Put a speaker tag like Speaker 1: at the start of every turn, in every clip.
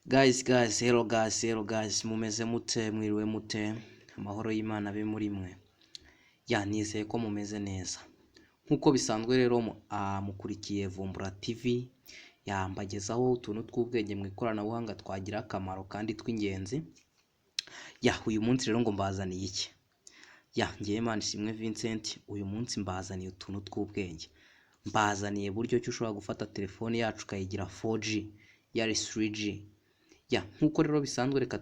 Speaker 1: Hello guys, mumeze mute, mwiriwe mute, amahoro y'Imana abe muri mwe. Nizeye ko mumeze neza. Nkuko bisanzwe rero mukurikiye Vumbura TV, mbagezaho utuntu tw'ubwenge mu ikoranabuhanga twagira akamaro kandi tw'ingenzi. Uyu munsi rero ngo mbazaniye iki? Ngiye Manishimwe Vincent, uyu munsi mbazaniye utuntu tw'ubwenge. Mbazaniye buryo ki ushobora gufata telefone yacu ukayigira 4G, yari 3G. Nkuko rero bisanzwe reka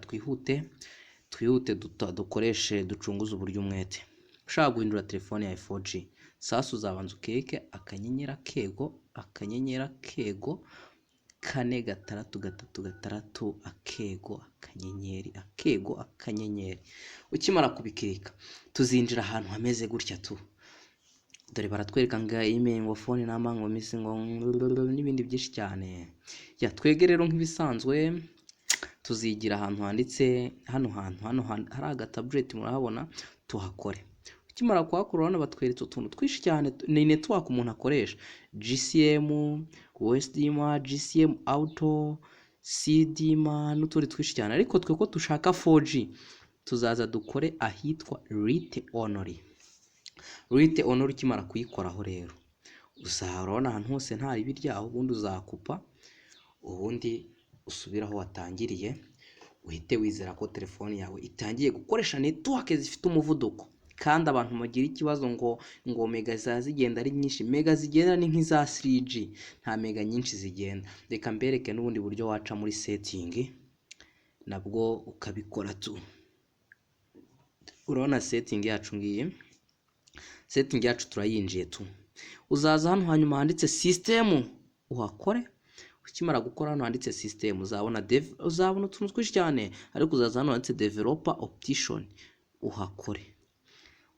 Speaker 1: twihute dukoreshe ducunguze uburyo umwete. Ushaka guhindura telefone ya 4G, sasa uzabanza ukeke akanyenyeri akego 4 6 6 akanyenyeri. Ukimara kubikeka tuzinjira ahantu hameze gutya tu. Dore baratwereka ngo email ngo phone number ngo missing ngo n'ibindi byinshi cyane. Twege rero nk'ibisanzwe tuzigira ahantu handitse hano hari agatablet murahabona, tuhakore. Ukimara kuhakora urabona batweretse utuntu twinshi cyane ni network umuntu akoresha: GCM, USDMA, GCM Auto, CDMA n'utundi twinshi cyane. Ariko twe ko dushaka 4G tuzaza dukore ahitwa Rite Only. Rite Only ukimara kuyikoraho rero uzarabona ahantu hose nta ribi ryaho, ubundi uzakupa, ubundi usubiraho watangiriye, uhite wizera ko telefone yawe itangiye gukoresha network zifite umuvuduko. Kandi abantu bagira ikibazo ngo mega zigenda ari nyinshi. Mega zigenda ni nk'iza 3G, nta mega nyinshi zigenda. Reka mbereke n'ubundi buryo waca muri setting nabwo ukabikora tu. Urabona setting yacu ngiye. Setting yacu turayinjiye tu. Uzaza hano hanyuma handitse system uhakore. Ukimara gukora hano handitse system uzabona utuntu twinshi cyane, ariko uzaza hano handitse developer option uhakore.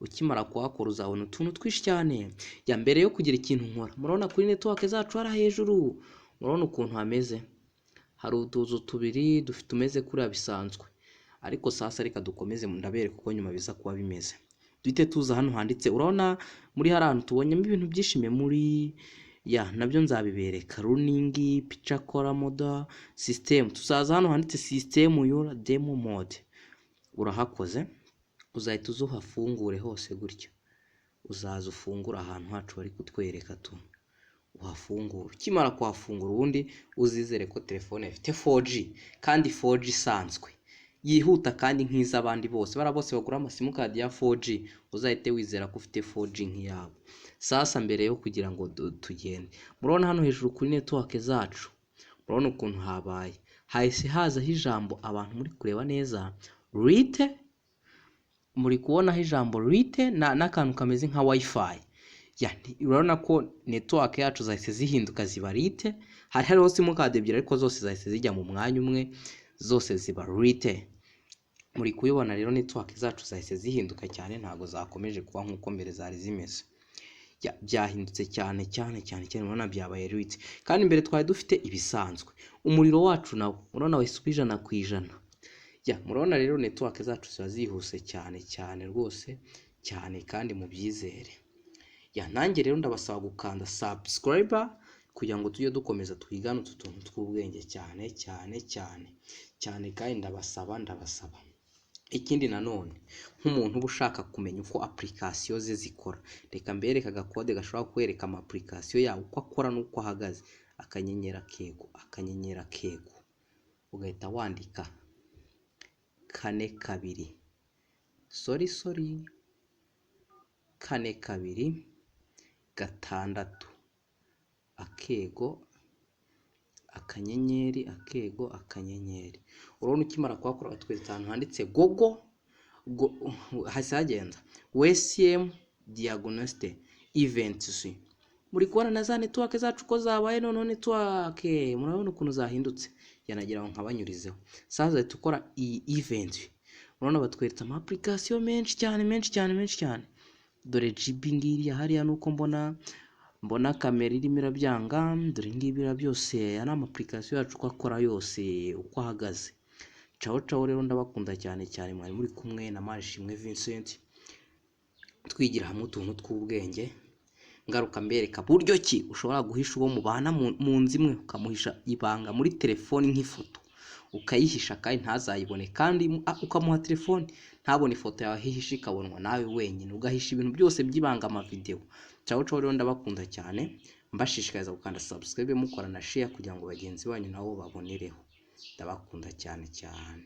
Speaker 1: Ukimara kuhakora uzabona utuntu twinshi cyane. Mbere yo kugira ikintu nkora, murabona kuri network zacu hari hejuru, murabona ukuntu hameze, hari utuzu tubiri dufite umeze kuri bisanzwe. Ariko sasa reka dukomeze ndabereka uko nyuma biza kuba bimeze. Duhite tuza hano handitse, urabona muri harantu tubonyemo ibintu byinshi memory, nabyo nzabibereka: running, picture color mode, system. Tuzaza hano handitse system your demo mode, urahakoze. Uzahita uzuhafungure hose gutyo. Uzaza ufungura ahantu hacu bari kutwereka tu, uhafungura. Ukimara kuhafungura ubundi uzizere ko telefone ifite 4G, kandi 4G isanzwe yihuta kandi nk'iz'abandi bose. Bose bagura amasimu card ya 4G, uzahite wizera ko ufite 4G nk'iyabo. Sasa mbere yo kugira ngo tugende, murabona hano hejuru kuri network zacu, murabona ukuntu habaye hahise hazaho ijambo, abantu muri kureba neza, Rite. Muri kubonaho ijambo Rite n'akantu kameze nka wifi. Urabona ko network yacu zahise zihinduka ziba Rite. Hariho simu card ebyiri ariko zose zahise zijya mu mwanya umwe, zose ziba Rite. Muri kuyibona rero network zacu zahise zihinduka cyane, ntago zakomeje kuba nkuko mbere zari zimeze. Byahindutse cyane, urabona byabaye Rite. Kandi mbere twari dufite ibisanzwe. Umuriro wacu nawo urabona wahise uba 100%. Murabona rero network zacu ziba zihuse cyane rwose cyane, kandi mu byizere. Nanjye rero ndabasaba gukanda subscriber kugira ngo tujye dukomeza twigana utu tuntu tw'ubwenge cyane, kandi ndabasaba. Ikindi nanone, nk'umuntu uba ushaka kumenya uko application ze zikora, reka mbereka agakode gashobora kwereka ama application yawe uko akora n'uko ahagaze. Akanyenyeri akego, ugahita wandika 4 2 6 akego akanyenyeri. Urabona ukimara kuhakora batweretse ahantu handitse gogo hasi hagenza WCM diagnostic events. Muri kubona na za network zacu ko zabaye none network, murabona ukuntu zahindutse. Yanagira ngo nkabanyurizeho. Sasa tukora iyi event, murabona batweretse ama application menshi cyane. Dore GB ngiriya hariya nuko mbona kamera irimo irabyanga. Dore ngibira byose ana ama application yacu uko akora yose uko ahagaze. Ciao rero ndabakunda cyane, mwari muri kumwe na Manishimwe Vincent, twigira hamwe utuntu tw'ubwenge. Ngaruka mbereka buryo ki ushobora guhisha uwo mubana mu nzu imwe, ukamuhisha ibanga muri telefoni nk'ifoto. ukayihisha kandi ntazayibone, kandi ukamuha telefone ntabone ifoto yawe hihishe ikabonwa nawe wenyine, ugahisha ibintu byose by'ibanga amavideo. Ciao ciao rero, ndabakunda cyane, mbashishikariza gukanda subscribe mukora na share kugira ngo bagenzi banyu nabo babonereho. Ndabakunda cyane cyane.